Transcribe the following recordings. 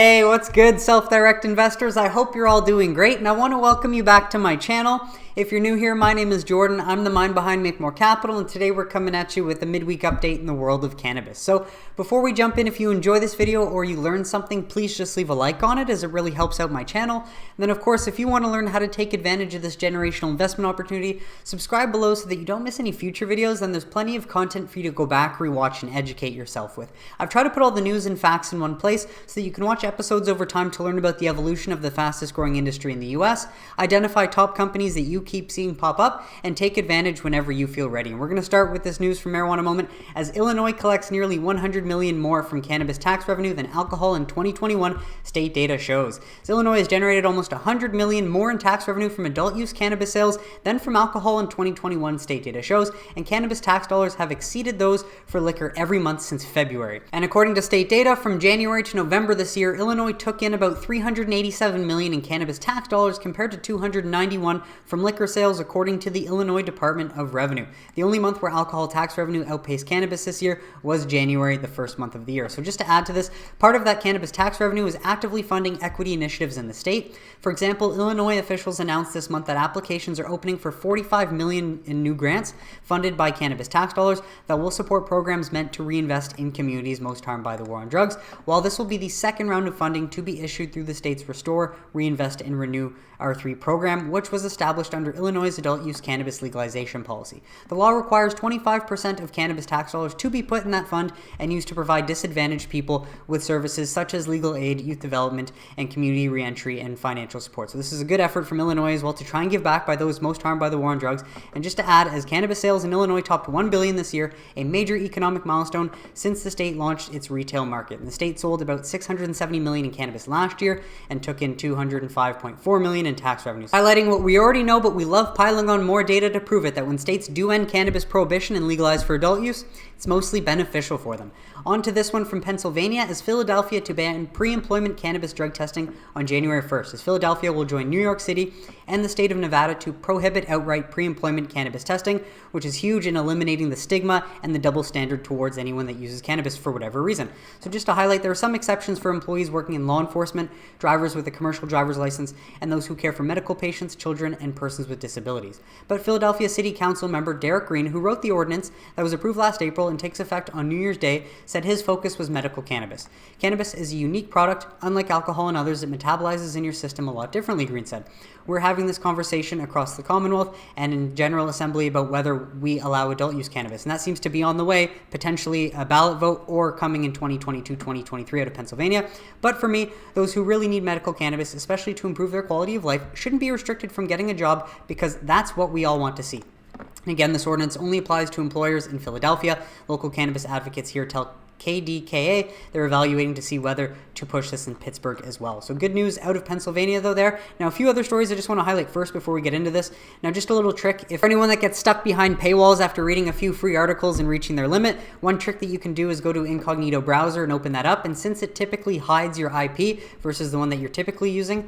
Hey, what's good, self-direct investors? I hope you're all doing great, and I want to welcome you back to my channel. If you're new here, my name is Jordan. I'm the mind behind Make More Capital, and today we're coming at you with a midweek update in the world of cannabis. So before we jump in, if you enjoy this video or you learn something, please just leave a like on it, as it really helps out my channel. And then of course, if you want to learn how to take advantage of this generational investment opportunity, subscribe below so that you don't miss any future videos. And there's plenty of content for you to go back, rewatch, and educate yourself with. I've tried to put all the news and facts in one place so that you can watch episodes over time to learn about the evolution of the fastest growing industry in the US, identify top companies that you keep seeing pop up, and take advantage whenever you feel ready. And we're going to start with this news from Marijuana Moment, as Illinois collects nearly $100 million more from cannabis tax revenue than alcohol in 2021, state data shows. So Illinois has generated almost $100 million more in tax revenue from adult use cannabis sales than from alcohol in 2021, state data shows, and cannabis tax dollars have exceeded those for liquor every month since February. And according to state data, from January to November this year, Illinois took in about $387 million in cannabis tax dollars compared to $291 from liquor sales, according to the Illinois Department of Revenue. The only month where alcohol tax revenue outpaced cannabis this year was January, the first month of the year. So just to add to this, part of that cannabis tax revenue is actively funding equity initiatives in the state. For example, Illinois officials announced this month that applications are opening for $45 million in new grants funded by cannabis tax dollars that will support programs meant to reinvest in communities most harmed by the war on drugs. While this will be the second round of funding to be issued through the state's Restore, Reinvest, and Renew R3 program, which was established under Illinois' adult use cannabis legalization policy. The law requires 25% of cannabis tax dollars to be put in that fund and used to provide disadvantaged people with services such as legal aid, youth development, and community reentry and financial support. So this is a good effort from Illinois as well to try and give back by those most harmed by the war on drugs. And just to add, as cannabis sales in Illinois topped $1 billion this year, a major economic milestone since the state launched its retail market. And the state sold about $670 million in cannabis last year and took in $205.4 million in tax revenues. Highlighting what we already know, but we love piling on more data to prove it, that when states do end cannabis prohibition and legalize for adult use, it's mostly beneficial for them. On to this one from Pennsylvania, as Philadelphia to ban pre-employment cannabis drug testing on January 1st, as Philadelphia will join New York City and the state of Nevada to prohibit outright pre-employment cannabis testing, which is huge in eliminating the stigma and the double standard towards anyone that uses cannabis for whatever reason. So just to highlight, there are some exceptions for employees working in law enforcement, drivers with a commercial driver's license, and those who care for medical patients, children, and persons with disabilities. But Philadelphia City Council member Derek Green, who wrote the ordinance that was approved last April and takes effect on New Year's Day, said his focus was medical cannabis. Cannabis is a unique product, unlike alcohol and others, it metabolizes in your system a lot differently, Green said. We're having this conversation across the Commonwealth and in General Assembly about whether we allow adult use cannabis, and that seems to be on the way, potentially a ballot vote or coming in 2022-2023 out of Pennsylvania. But for me, those who really need medical cannabis, especially to improve their quality of life, shouldn't be restricted from getting a job, because that's what we all want to see. And again, this ordinance only applies to employers in Philadelphia. Local cannabis advocates here tell KDKA they're evaluating to see whether to push this in Pittsburgh as well. So good news out of Pennsylvania though there. Now a few other stories I just want to highlight first before we get into this. Now just a little trick, if anyone that gets stuck behind paywalls after reading a few free articles and reaching their limit, one trick that you can do is go to incognito browser and open that up, and since it typically hides your IP versus the one that you're typically using,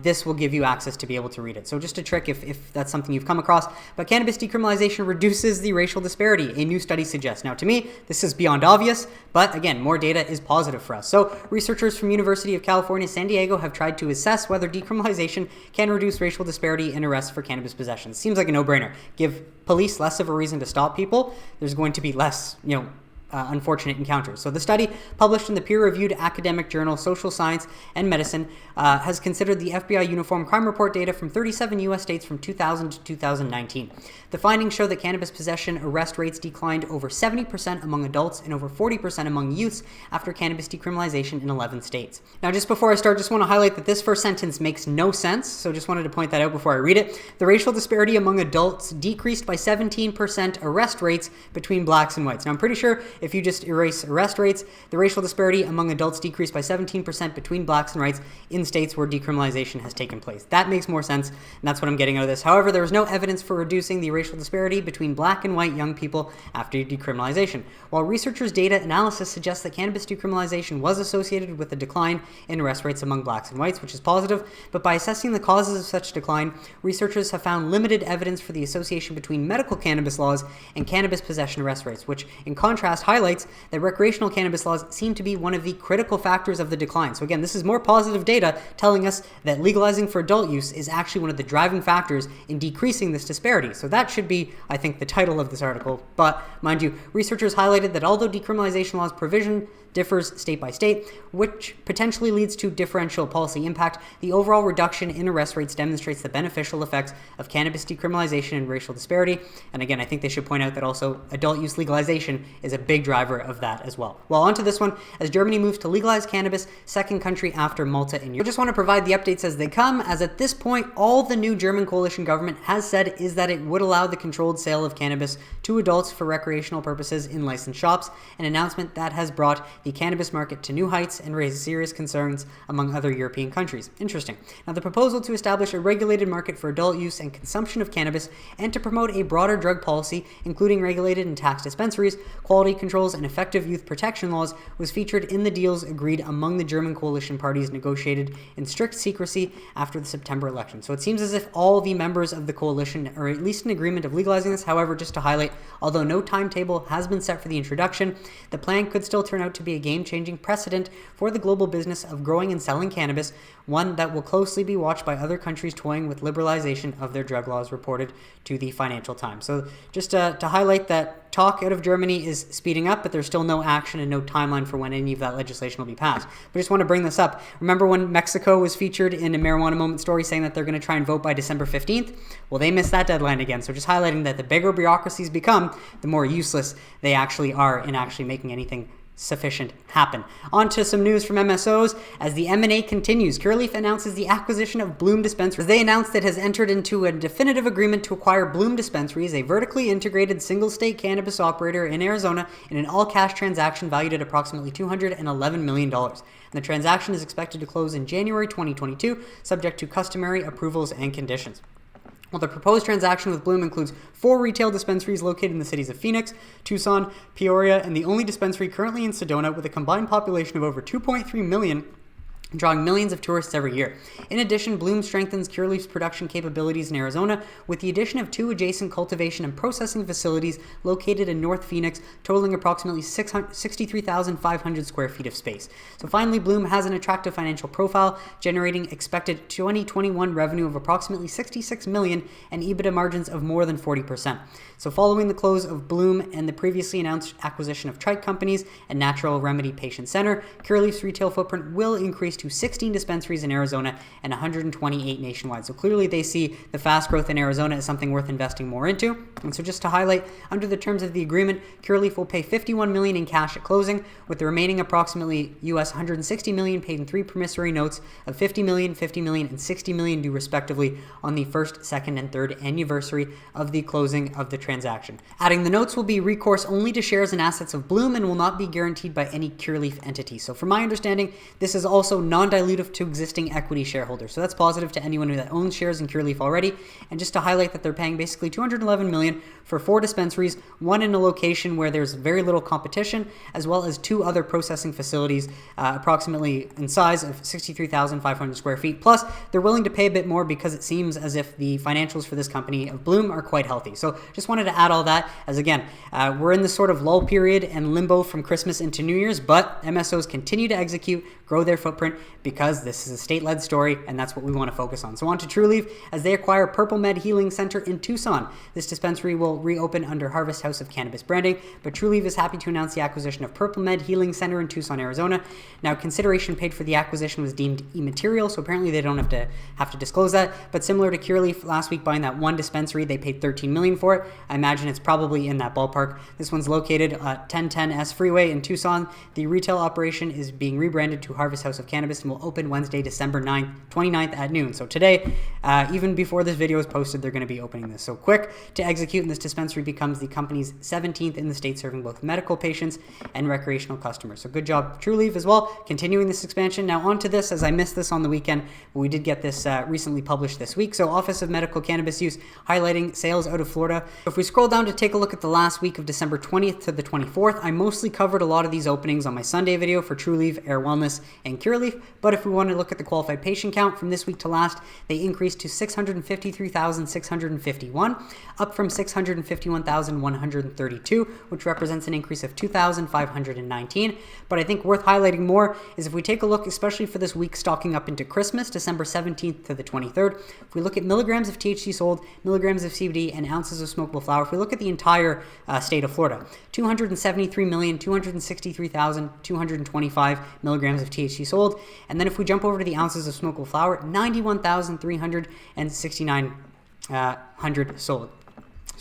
this will give you access to be able to read it. So just a trick if that's something you've come across. But cannabis decriminalization reduces the racial disparity, a new study suggests. Now to me, this is beyond obvious, but again, more data is positive for us. So researchers from University of California, San Diego have tried to assess whether decriminalization can reduce racial disparity in arrests for cannabis possession. Seems like a no-brainer. Give police less of a reason to stop people, there's going to be less, unfortunate encounters. So the study, published in the peer-reviewed academic journal Social Science and Medicine, has considered the FBI Uniform Crime Report data from 37 U.S. states from 2000 to 2019. The findings show that cannabis possession arrest rates declined over 70% among adults and over 40% among youths after cannabis decriminalization in 11 states. Now, just before I start, just want to highlight that this first sentence makes no sense, so just wanted to point that out before I read it. The racial disparity among adults decreased by 17% arrest rates between blacks and whites. Now, I'm pretty sure if you just erase arrest rates, the racial disparity among adults decreased by 17% between blacks and whites in states where decriminalization has taken place. That makes more sense, and that's what I'm getting out of this. However, there was no evidence for reducing the racial disparity between black and white young people after decriminalization. While researchers' data analysis suggests that cannabis decriminalization was associated with a decline in arrest rates among blacks and whites, which is positive, but by assessing the causes of such decline, researchers have found limited evidence for the association between medical cannabis laws and cannabis possession arrest rates, which in contrast highlights that recreational cannabis laws seem to be one of the critical factors of the decline. So again, this is more positive data telling us that legalizing for adult use is actually one of the driving factors in decreasing this disparity. So that should be, I think, the title of this article. But mind you, researchers highlighted that although decriminalization law's provision differs state by state, which potentially leads to differential policy impact, the overall reduction in arrest rates demonstrates the beneficial effects of cannabis decriminalization and racial disparity. And again, I think they should point out that also adult use legalization is a big driver of that as well. Well, on to this one, as Germany moves to legalize cannabis, second country after Malta in Europe. I just want to provide the updates as they come, as at this point, all the new German coalition government has said is that it would allow the controlled sale of cannabis to adults for recreational purposes in licensed shops, an announcement that has brought the cannabis market to new heights and raised serious concerns among other European countries. Interesting. Now, the proposal to establish a regulated market for adult use and consumption of cannabis and to promote a broader drug policy, including regulated and taxed dispensaries, quality controls, and effective youth protection laws, was featured in the deals agreed among the German coalition parties negotiated in strict secrecy after the September election. So it seems as if all the members of the coalition are at least in agreement of legalizing this. However, just to highlight, although no timetable has been set for the introduction, the plan could still turn out to be a game-changing precedent for the global business of growing and selling cannabis, one that will closely be watched by other countries toying with liberalization of their drug laws, reported to the Financial Times. So just to highlight that talk out of Germany is speeding up, but there's still no action and no timeline for when any of that legislation will be passed. But I just want to bring this up. Remember when Mexico was featured in a Marijuana Moment story saying that they're going to try and vote by December 15th? Well, they missed that deadline again. So just highlighting that the bigger bureaucracies become, the more useless they actually are in actually making anything sufficient happen. On to some news from MSOs. As the M&A continues, Curaleaf announces the acquisition of Bloom Dispensaries. They announced it has entered into a definitive agreement to acquire Bloom Dispensaries, a vertically integrated single-state cannabis operator in Arizona, in an all-cash transaction valued at approximately $211 million. And the transaction is expected to close in January 2022, subject to customary approvals and conditions. Well, the proposed transaction with Bloom includes 4 retail dispensaries located in the cities of Phoenix, Tucson, Peoria, and the only dispensary currently in Sedona, with a combined population of over 2.3 million, drawing millions of tourists every year. In addition, Bloom strengthens Curaleaf's production capabilities in Arizona with the addition of 2 adjacent cultivation and processing facilities located in North Phoenix, totaling approximately 63,500 square feet of space. So finally, Bloom has an attractive financial profile, generating expected 2021 revenue of approximately $66 million and EBITDA margins of more than 40%. So following the close of Bloom and the previously announced acquisition of Trike Companies and Natural Remedy Patient Center, Curaleaf's retail footprint will increase to 16 dispensaries in Arizona and 128 nationwide. So clearly they see the fast growth in Arizona as something worth investing more into. And so just to highlight, under the terms of the agreement, Curaleaf will pay $51 million in cash at closing, with the remaining approximately US $160 million paid in 3 promissory notes of $50 million, $50 million, and $60 million due respectively on the 1st, 2nd, and 3rd anniversary of the closing of the transaction. Adding the notes will be recourse only to shares and assets of Bloom and will not be guaranteed by any Curaleaf entity. So from my understanding, this is also non-dilutive to existing equity shareholders. So that's positive to anyone that owns shares in Curaleaf already. And just to highlight that they're paying basically $211 million for 4 dispensaries, one in a location where there's very little competition, as well as 2 other processing facilities, approximately in size of 63,500 square feet. Plus, they're willing to pay a bit more because it seems as if the financials for this company of Bloom are quite healthy. So just wanted to add all that, as again, we're in this sort of lull period and limbo from Christmas into New Year's, but MSOs continue to execute, grow their footprint, because this is a state-led story and that's what we want to focus on. So on to Trulieve, as they acquire PurpleMed Healing Center in Tucson. This dispensary will reopen under Harvest House of Cannabis branding, but Trulieve is happy to announce the acquisition of PurpleMed Healing Center in Tucson, Arizona. Now, consideration paid for the acquisition was deemed immaterial, so apparently they don't have to disclose that, but similar to Curaleaf last week buying that one dispensary, they paid $13 million for it. I imagine it's probably in that ballpark. This one's located at 1010 S Freeway in Tucson. The retail operation is being rebranded to Harvest House of Cannabis and will open Wednesday, December 29th at noon. So today, even before this video is posted, they're going to be opening this. So quick to execute, and this dispensary becomes the company's 17th in the state, serving both medical patients and recreational customers. So good job, Trulieve, as well, continuing this expansion. Now on to this, as I missed this on the weekend, but we did get this recently published this week. So Office of Medical Cannabis Use highlighting sales out of Florida. If we scroll down to take a look at the last week of December 20th to the 24th, I mostly covered a lot of these openings on my Sunday video for Trulieve, Air Wellness, and Curaleaf. But if we want to look at the qualified patient count from this week to last, they increased to 653,651, up from 651,132, which represents an increase of 2,519. But I think worth highlighting more is if we take a look, especially for this week stocking up into Christmas, December 17th to the 23rd, if we look at milligrams of THC sold, milligrams of CBD, and ounces of smokable flower, if we look at the entire state of Florida, 273,263,225 milligrams of THC sold. And then if we jump over to the ounces of smokable flower, 91,369 sold.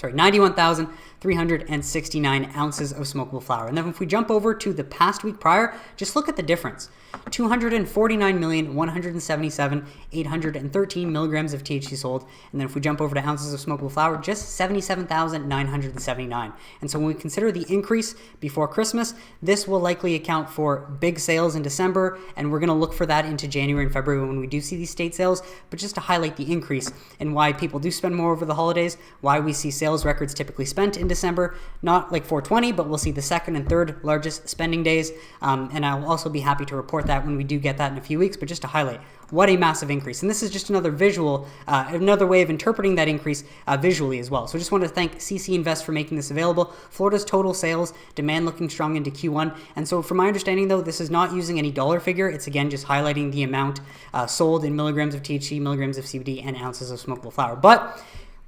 91,369 ounces of smokable flower. And then if we jump over to the past week prior, just look at the difference. 249,177,813 milligrams of THC sold. And then if we jump over to ounces of smokable flower, just 77,979. And so when we consider the increase before Christmas, this will likely account for big sales in December, and we're going to look for that into January and February when we do see these state sales. But just to highlight the increase and why people do spend more over the holidays, why we see sales records typically spent in December, not like 420, but we'll see the second and third largest spending days. And I'll also be happy to report that when we do get that in a few weeks, but just to highlight what a massive increase. And this is just another visual, another way of interpreting that increase visually as well. So I just want to thank CCInvest for making this available. Florida's total sales, demand looking strong into Q1. And so from my understanding though, this is not using any dollar figure. It's again just highlighting the amount sold in milligrams of THC, milligrams of CBD, and ounces of smokable flower. But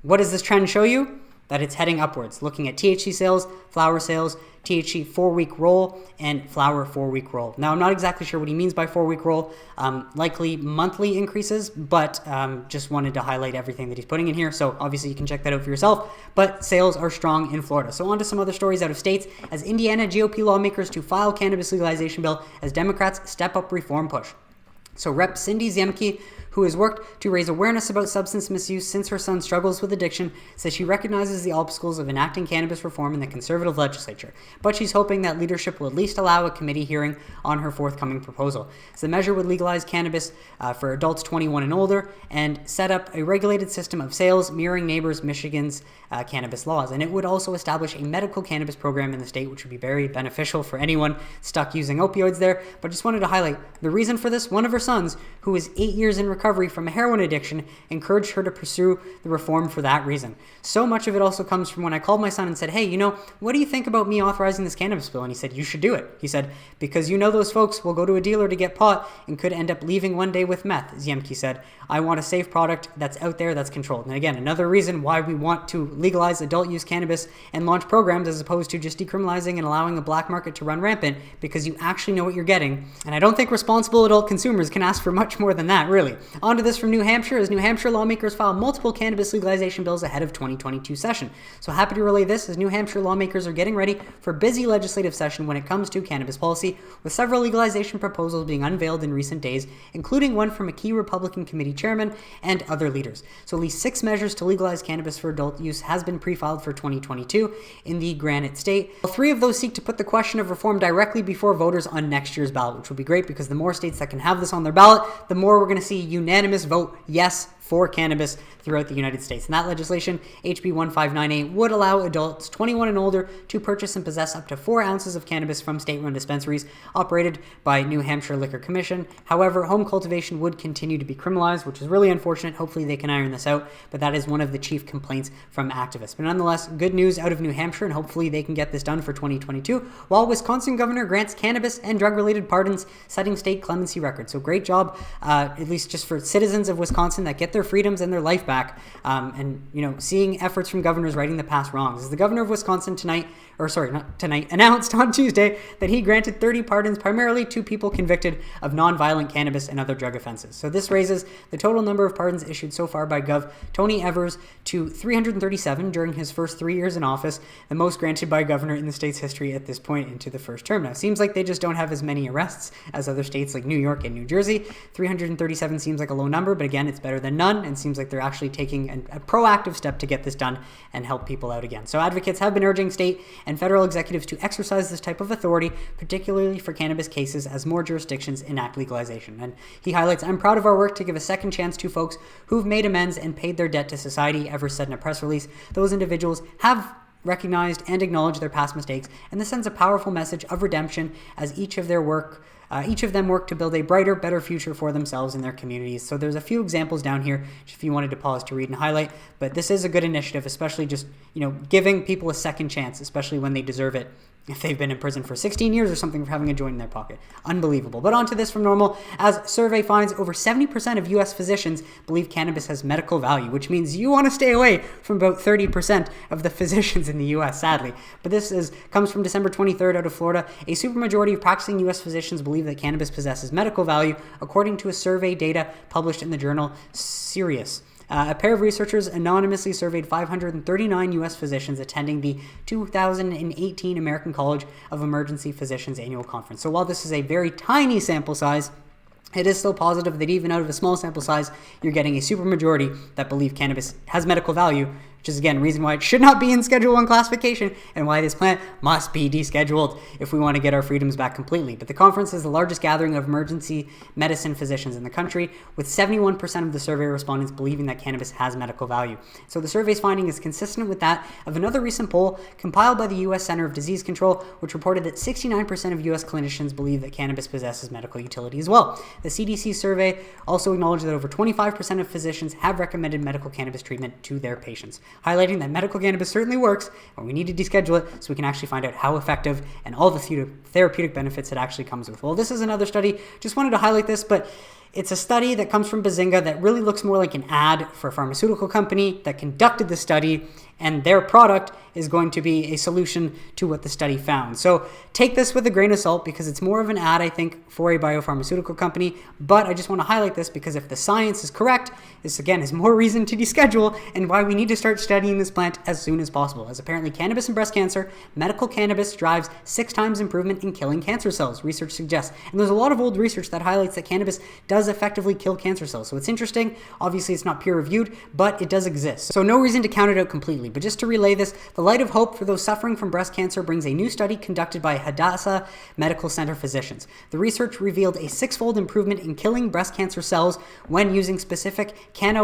what does this trend show you? That it's heading upwards, looking at THC sales, flower sales, THC 4-week roll, and flower 4-week roll. Now, I'm not exactly sure what he means by 4-week roll, likely monthly increases, but just wanted to highlight everything that he's putting in here. So obviously you can check that out for yourself, but sales are strong in Florida. So on to some other stories out of states, as Indiana GOP lawmakers to file cannabis legalization bill as Democrats step up reform push. So Rep. Cindy Zemke, who has worked to raise awareness about substance misuse since her son struggles with addiction, says she recognizes the obstacles of enacting cannabis reform in the conservative legislature, but she's hoping that leadership will at least allow a committee hearing on her forthcoming proposal. So the measure would legalize cannabis for adults 21 and older and set up a regulated system of sales mirroring neighbors Michigan's cannabis laws. And it would also establish a medical cannabis program in the state, which would be very beneficial for anyone stuck using opioids there. But I just wanted to highlight the reason for this. One of her sons, who is 8 years in recovery from a heroin addiction, encouraged her to pursue the reform for that reason. So much of it also comes from when I called my son and said, hey, what do you think about me authorizing this cannabis bill? And he said, you should do it. He said, because those folks will go to a dealer to get pot and could end up leaving one day with meth. Zemke said, I want a safe product that's out there, that's controlled. And again, another reason why we want to legalize adult use cannabis and launch programs as opposed to just decriminalizing and allowing the black market to run rampant, because you actually know what you're getting. And I don't think responsible adult consumers can ask for much more than that, really. On to this from New Hampshire, as New Hampshire lawmakers file multiple cannabis legalization bills ahead of 2022 session. So happy to relay this, as New Hampshire lawmakers are getting ready for a busy legislative session when it comes to cannabis policy, with several legalization proposals being unveiled in recent days, including one from a key Republican committee chairman and other leaders. So at least 6 measures to legalize cannabis for adult use has been pre-filed for 2022 in the Granite State. 3 of those seek to put the question of reform directly before voters on next year's ballot, which will be great because the more states that can have this on their ballot, the more we're going to see unanimous vote yes for cannabis throughout the United States. And that legislation, HB 1598, would allow adults 21 and older to purchase and possess up to 4 ounces of cannabis from state-run dispensaries operated by New Hampshire Liquor Commission. However, home cultivation would continue to be criminalized, which is really unfortunate. Hopefully they can iron this out, but that is one of the chief complaints from activists. But nonetheless, good news out of New Hampshire, and hopefully they can get this done for 2022, while Wisconsin governor grants cannabis and drug-related pardons, setting state clemency records. So great job, at least just for citizens of Wisconsin that get their freedoms and their life back, and seeing efforts from governors righting the past wrongs. As the governor of Wisconsin announced on Tuesday that he granted 30 pardons primarily to people convicted of non-violent cannabis and other drug offenses. So this raises the total number of pardons issued so far by Gov. Tony Evers to 337 during his first 3 years in office, the most granted by a governor in the state's history at this point into the first term. Now, it seems like they just don't have as many arrests as other states like New York and New Jersey. 337 seems like a low number, but again, it's better than none, and seems like they're actually taking a proactive step to get this done and help people out again. So advocates have been urging state and federal executives to exercise this type of authority, particularly for cannabis cases, as more jurisdictions enact legalization. And he highlights, I'm proud of our work to give a second chance to folks who've made amends and paid their debt to society, Evers said in a press release. Those individuals have recognized and acknowledged their past mistakes, and this sends a powerful message of redemption as each of their work Each of them work to build a brighter, better future for themselves and their communities. So there's a few examples down here if you wanted to pause to read and highlight, but this is a good initiative, especially just, giving people a second chance, especially when they deserve it. If they've been in prison for 16 years or something for having a joint in their pocket. Unbelievable. But on to this from NORML. As survey finds, over 70% of U.S. physicians believe cannabis has medical value, which means you want to stay away from about 30% of the physicians in the U.S., sadly. But this comes from December 23rd out of Florida. A supermajority of practicing U.S. physicians believe that cannabis possesses medical value, according to a survey data published in the journal Serious. A pair of researchers anonymously surveyed 539 U.S. physicians attending the 2018 American College of Emergency Physicians annual conference. So while this is a very tiny sample size, it is still positive that even out of a small sample size, you're getting a supermajority that believe cannabis has medical value, which is, again, reason why it should not be in Schedule 1 classification and why this plant must be descheduled if we want to get our freedoms back completely. But the conference is the largest gathering of emergency medicine physicians in the country, with 71% of the survey respondents believing that cannabis has medical value. So the survey's finding is consistent with that of another recent poll compiled by the U.S. Center of Disease Control, which reported that 69% of U.S. clinicians believe that cannabis possesses medical utility as well. The CDC survey also acknowledged that over 25% of physicians have recommended medical cannabis treatment to their patients, highlighting that medical cannabis certainly works, and we need to deschedule it so we can actually find out how effective and all the therapeutic benefits it actually comes with. Well, this is another study. Just wanted to highlight this, but it's a study that comes from Bazinga that really looks more like an ad for a pharmaceutical company that conducted the study, and their product is going to be a solution to what the study found. So take this with a grain of salt because it's more of an ad, I think, for a biopharmaceutical company. But I just want to highlight this because if the science is correct, this again is more reason to deschedule and why we need to start studying this plant as soon as possible. As apparently cannabis and breast cancer, medical cannabis drives 6 times improvement in killing cancer cells, research suggests. And there's a lot of old research that highlights that cannabis does effectively kill cancer cells. So it's interesting. Obviously, it's not peer reviewed, but it does exist. So no reason to count it out completely. But just to relay this, the light of hope for those suffering from breast cancer brings a new study conducted by Hadassah Medical Center physicians. The research revealed a 6-fold improvement in killing breast cancer cells when using specific Canna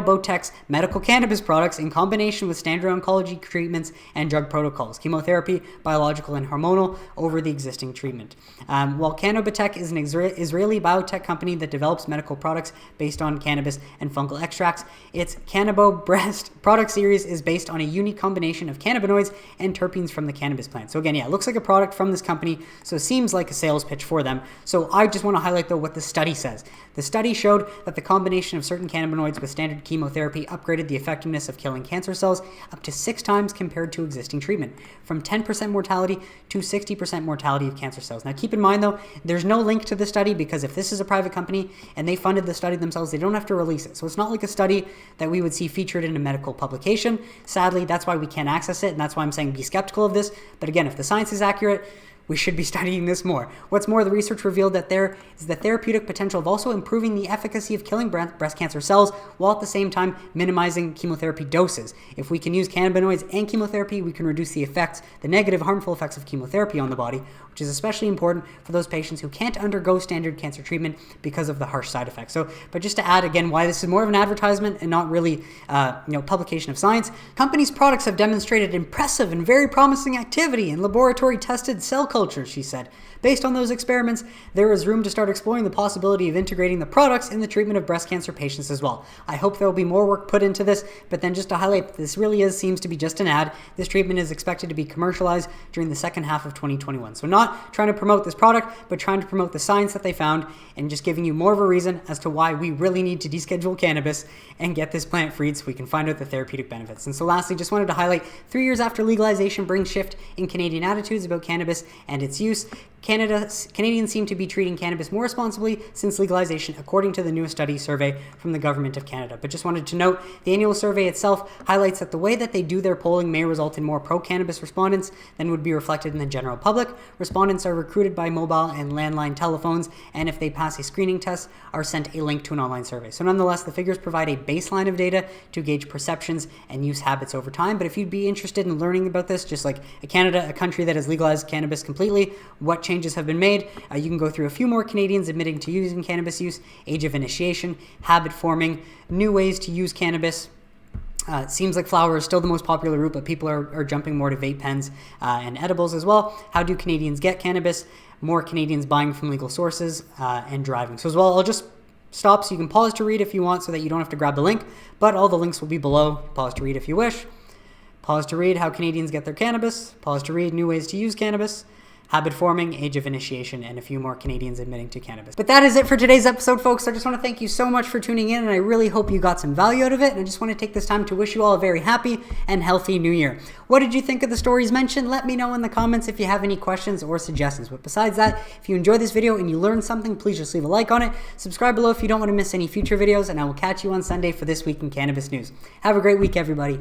medical cannabis products in combination with standard oncology treatments and drug protocols, chemotherapy, biological, and hormonal over the existing treatment. While Cannabis is an Israeli biotech company that develops medical products based on cannabis and fungal extracts, its Cannabo Breast product series is based on a unique combination of cannabinoids and terpenes from the cannabis plant. So again, yeah, it looks like a product from this company, so it seems like a sales pitch for them. So I just want to highlight, though, what the study says. The study showed that the combination of certain cannabinoids with standard chemotherapy upgraded the effectiveness of killing cancer cells up to 6 times compared to existing treatment, from 10% mortality to 60% mortality of cancer cells. Now keep in mind, though, there's no link to the study because if this is a private company and they funded the study themselves, they don't have to release it. So it's not like a study that we would see featured in a medical publication. Sadly, that's why we can't access it, and that's why I'm saying be skeptical of this. But again, if the science is accurate, we should be studying this more. What's more, the research revealed that there is the therapeutic potential of also improving the efficacy of killing breast cancer cells while at the same time minimizing chemotherapy doses. If we can use cannabinoids and chemotherapy, we can reduce the effects, the negative harmful effects of chemotherapy on the body, which is especially important for those patients who can't undergo standard cancer treatment because of the harsh side effects. So, but just to add again why this is more of an advertisement and not really publication of science, companies' products have demonstrated impressive and very promising activity in laboratory tested cell cultures, she said. Based on those experiments, there is room to start exploring the possibility of integrating the products in the treatment of breast cancer patients as well. I hope there will be more work put into this, but then just to highlight, this really seems to be just an ad. This treatment is expected to be commercialized during the second half of 2021. So not trying to promote this product, but trying to promote the science that they found and just giving you more of a reason as to why we really need to deschedule cannabis and get this plant freed so we can find out the therapeutic benefits. And so lastly, just wanted to highlight 3 years after legalization brings shift in Canadian attitudes about cannabis and its use. Canadians seem to be treating cannabis more responsibly since legalization, according to the newest study survey from the Government of Canada. But just wanted to note, the annual survey itself highlights that the way that they do their polling may result in more pro-cannabis respondents than would be reflected in the general public. Respondents are recruited by mobile and landline telephones, and if they pass a screening test, are sent a link to an online survey. So nonetheless, the figures provide a baseline of data to gauge perceptions and use habits over time. But if you'd be interested in learning about this, just like Canada, a country that has legalized cannabis completely, what changes have been made, you can go through a few more Canadians admitting to using cannabis use, age of initiation, habit forming, new ways to use cannabis, It seems like flower is still the most popular route, but people are jumping more to vape pens and edibles as well. How do Canadians get cannabis? More Canadians buying from legal sources and driving. So as well, I'll just stop so you can pause to read if you want so that you don't have to grab the link, but all the links will be below. Pause to read if you wish. Pause to read how Canadians get their cannabis. Pause to read new ways to use cannabis. Habit forming, age of initiation, and a few more Canadians admitting to cannabis. But that is it for today's episode, folks. I just want to thank you so much for tuning in, and I really hope you got some value out of it. And I just want to take this time to wish you all a very happy and healthy new year. What did you think of the stories mentioned? Let me know in the comments if you have any questions or suggestions. But besides that, if you enjoyed this video and you learned something, please just leave a like on it. Subscribe below if you don't want to miss any future videos, and I will catch you on Sunday for This Week in Cannabis News. Have a great week, everybody.